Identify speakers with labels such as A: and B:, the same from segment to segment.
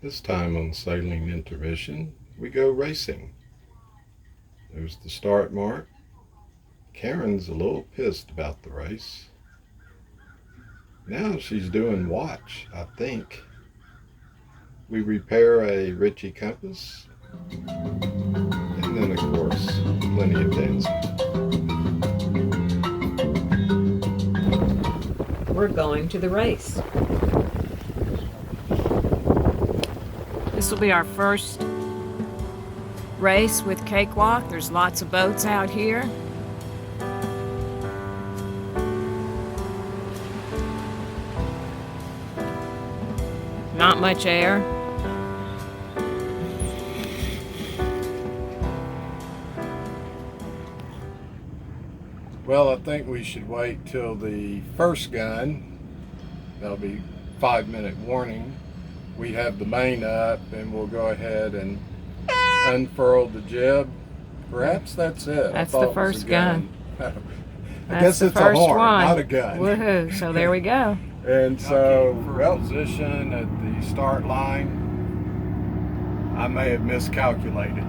A: This time on Sailing Intermission, we go racing. There's the start mark. Karen's a little pissed about the race. Now she's doing watch, I think. We repair a Ritchie compass. And then, of course, plenty of dancing.
B: We're going to the race. This will be our first race with Cakewalk. There's lots of boats out here. Not much air.
A: Well, I think we should wait till the first gun. That'll be 5-minute warning. We have the main up and we'll go ahead and unfurl the jib. Perhaps that's it.
B: That's the first gun.
A: I guess it's a horn, not a gun.
B: Woohoo, so there we go.
A: And so, position at the start line, I may have miscalculated.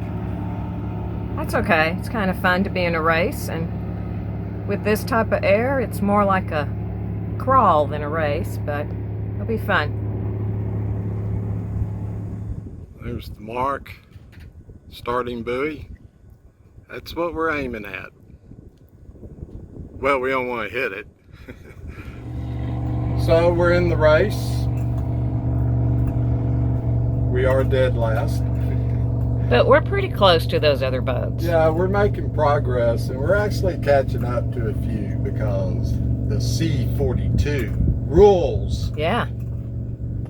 B: That's okay. It's kind of fun to be in a race, and with this type of air, it's more like a crawl than a race, but it'll be fun.
A: There's the mark, starting buoy. That's what we're aiming at. Well, we don't want to hit it. So we're in the race. We are dead last.
B: But we're pretty close to those other boats.
A: Yeah, we're making progress, and we're actually catching up to a few because the C42 rules.
B: Yeah.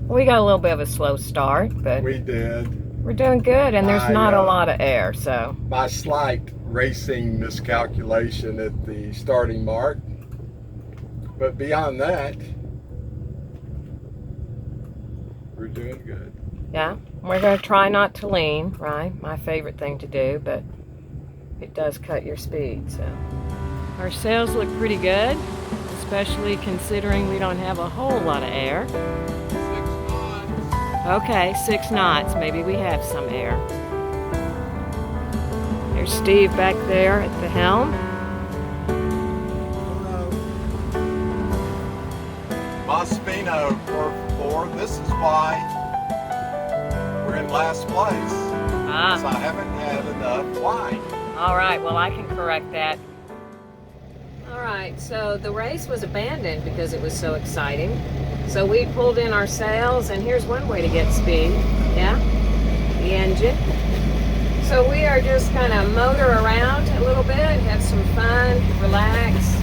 B: We got a little bit of a slow start, but
A: we did.
B: We're doing good, and there's not a lot of air, so.
A: My slight racing miscalculation at the starting mark. But beyond that, we're doing good.
B: Yeah, we're going to try not to lean, right? My favorite thing to do, but it does cut your speed, so. Our sails look pretty good, especially considering we don't have a whole lot of air.
A: 6 knots.
B: Okay, 6 knots. Maybe we have some air. There's Steve back there at the helm.
A: Mospino for this is why we're in last place. Because I haven't had enough wine.
B: All right, well I can correct that. All right, so the race was abandoned because it was so exciting. So we pulled in our sails, and here's one way to get speed. Yeah, the engine. So we are just kind of motor around a little bit, have some fun, relax.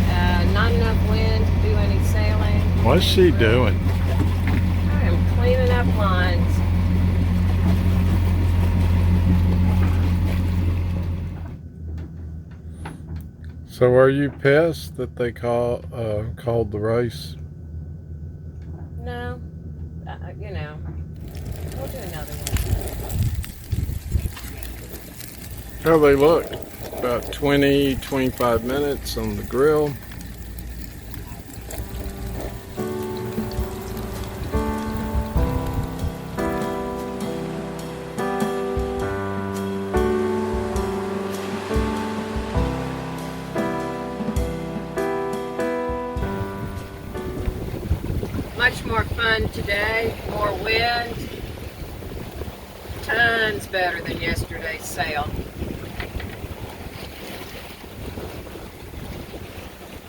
B: Not enough wind to do any sailing.
A: What's she doing?
B: I am cleaning up lines.
A: So are you pissed that they called the race?
B: No, you know, we'll do another one.
A: How they look? About 20-25 minutes on the grill.
B: Much more fun today, more wind, tons better than yesterday's sail.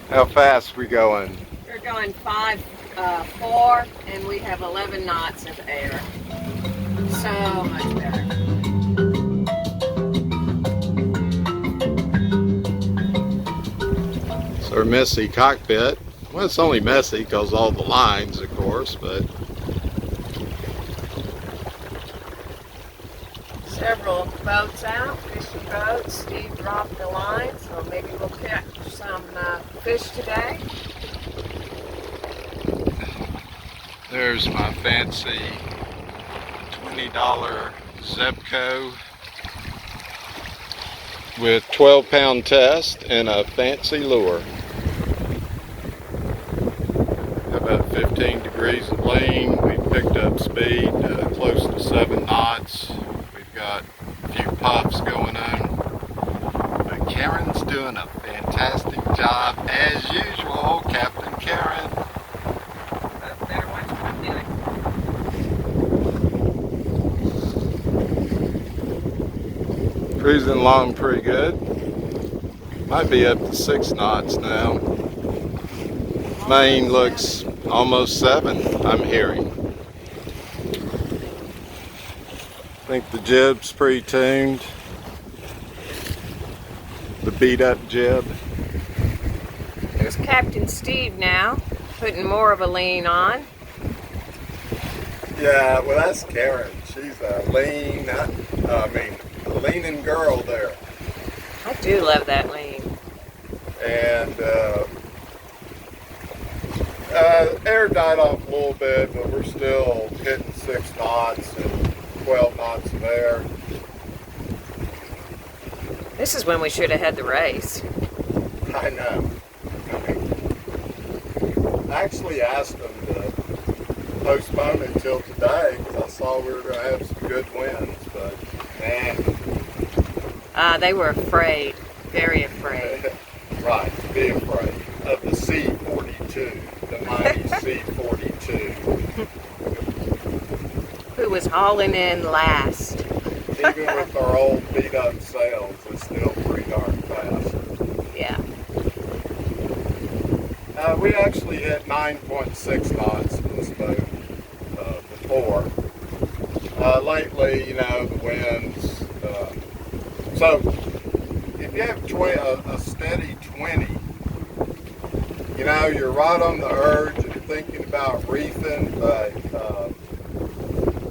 A: How fast we going?
B: We're going 5-4, and we have 11 knots of air. So much better.
A: So our messy cockpit. Well, it's only messy because all the lines, of course, but
B: Several boats out, fishing boats. Steve dropped the line, so maybe we'll catch some fish today.
A: there's my fancy $20 Zebco with 12-pound test and a fancy lure. About 15 degrees of lean. We picked up speed close to 7 pops going on. But Karen's doing a fantastic job as usual, Captain Karen.
B: Better watch what I'm doing.
A: Cruising along pretty good. Might be up to 6 knots now. Main looks almost 7, I'm hearing. I think the jib's pre-tuned. The beat up jib.
B: There's Captain Steve now, putting more of a lean on.
A: Yeah, well that's Karen. She's a leaning girl there.
B: I do love that lean.
A: And air died off a little bit, but we're still hitting 6 knots and 12 knots of air.
B: This is when we should have had the race.
A: I know. I actually asked them to postpone it until today because I saw we were going to have some good winds, but
B: They were afraid, very afraid.
A: Right, be afraid of the C-42, the mighty C-42.
B: Who was hauling in last.
A: Even with our old beat up sails, it's still pretty darn fast.
B: Yeah.
A: We actually hit 9.6 knots in this boat before. Lately, you know, the winds. So if you have a steady 20, you know, you're right on the urge and you're thinking about reefing, but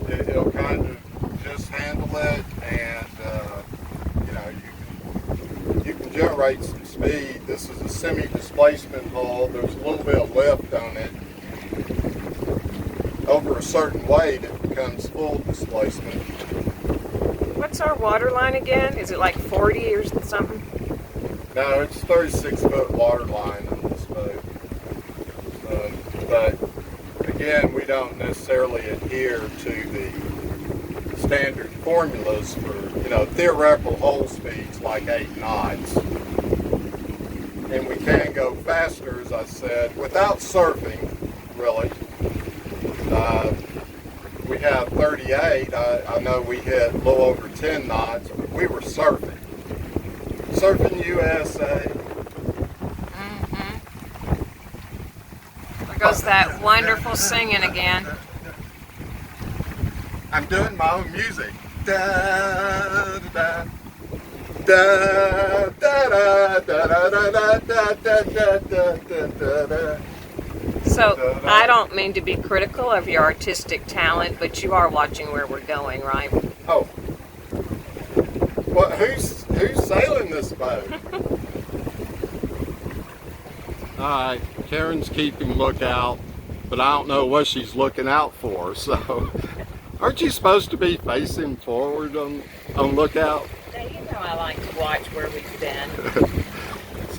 A: it'll kind of just handle it, and you know, you can generate some speed. This is a semi-displacement hull. There's a little bit of lift on it. Over a certain weight, it becomes full displacement.
B: What's our water line again? Is it like 40 or something?
A: No, it's 36-foot water line on this boat. But again, we don't necessarily adhere to the standard formulas for, you know, theoretical hull speeds like 8 knots. And we can go faster, as I said, without surfing, really. We have 38. I know we hit a little over 10 knots, but we were surfing. Surfing USA.
B: Mm-hmm. There goes that wonderful singing again.
A: I'm doing my own music. Da da da da da da da da da da da da da.
B: So, I don't mean to be critical of your artistic talent, but you are watching where we're going, right?
A: Oh. Well, who's sailing this boat? Alright, Karen's keeping lookout, but I don't know what she's looking out for, so aren't you supposed to be facing forward on lookout?
B: Now, you know I like to watch where we've been.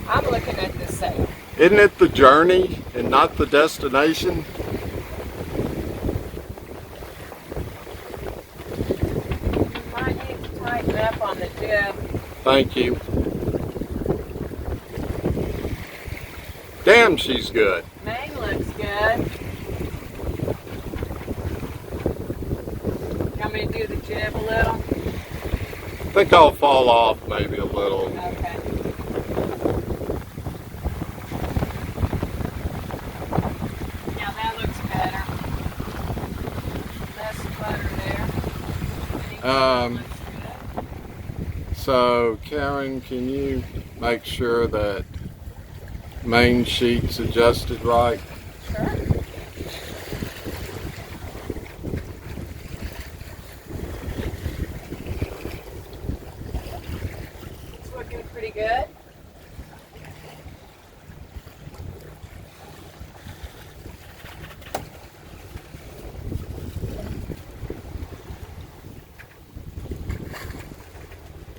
B: I'm looking at the sail.
A: Isn't it the journey and not the destination?
B: You might need to tighten up on the jib.
A: Thank you. Damn, she's good.
B: Main looks good. Want me to do the jib a little?
A: I think I'll fall off maybe a little.
B: Okay. Now that looks better. Less flutter there. Looks good.
A: So Karen, can you make sure that main sheet's adjusted right?
B: Sure. It's looking pretty good.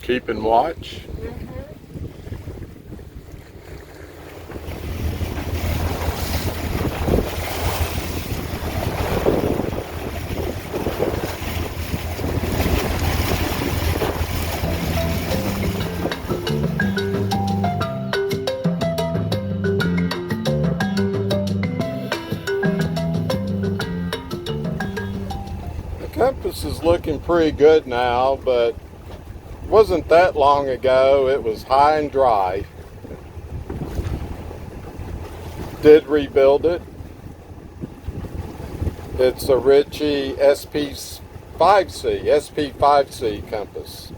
A: Keeping watch. compass is looking pretty good now, but it wasn't that long ago. It was high and dry. Did rebuild it. It's a Ritchie SP-5C compass.